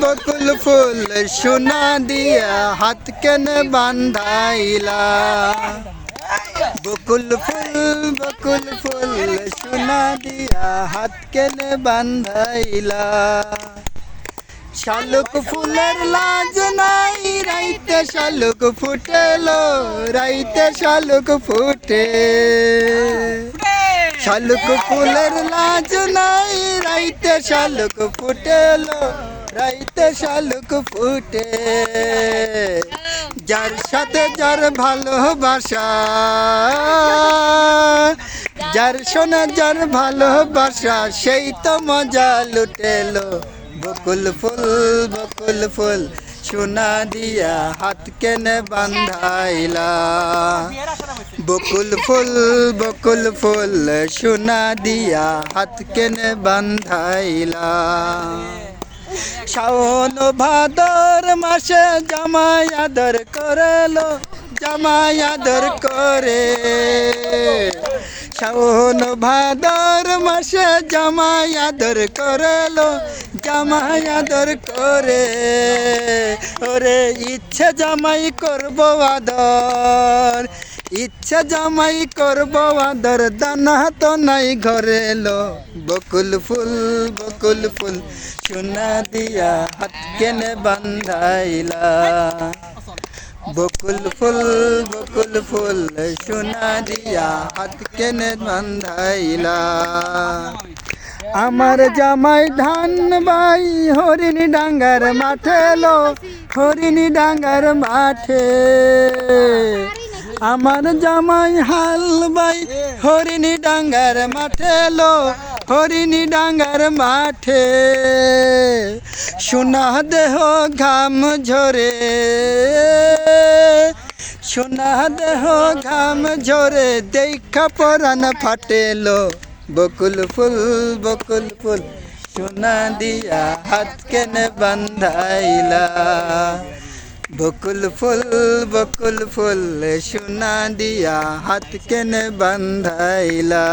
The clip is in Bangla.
বকুল ফুল সোনা দিয়া হাত কেন বান্ধাইলা বকুল ফুল সোনা দিয়া হাত কেন বান্ধাইলা শালুক ফুলের লাজ নাই রাইতে শালুক ফুটেলো রাইতে শালুক ফুটে শালুক ফুলের লাজ নাই রাইতে শালুক ফুটেলো রাইতে শালুক ফুটে যার সাথে যার ভালোবাসা যার শোনা যার ভালোবাসা সেই তো মজা লুটেলো বকুল ফুল সোনা দিয়া হাত কেন বান্ধাইলা বকুল ফুল সোনা দিয়া হাত কেন বান্ধাইলা শাওন ভাদর মাসে জামাই আদর করলো জামাই আদর করে শাওন ভাদর মাসে জামাই আদর করলো জামাই আদর করে ওরে ইচ্ছে জামাই করব আদর ইচ্ছা জামাই করব আদর দানা তো নাই ঘরে লো বকুল ফুল সোনা দিয়া হাত কেনে বান্ধাইলা বকুল ফুল সোনা দিয়া হাত কেনে বান্ধাইলা আমার জামাই ধান বাই হরিণী ডাঙ্গার মাঠে লো হরিণী ডাঙ্গার মাঠে আমার জামাই হাল বাই হরিণী ডাঙ্গার মাঠে লো হরিণী ডাঙ্গার মাঠে সোনা দেহ ঘাম ঝরে সোনা দেহ ঘাম ঝরে দেখা পরান ফাটেলো বকুল ফুল সোনা দিয়া হাত কেনে বান্ধাইলা বকুল ফুল সোনা দিয়া হাত কেনে বান্ধাইলা।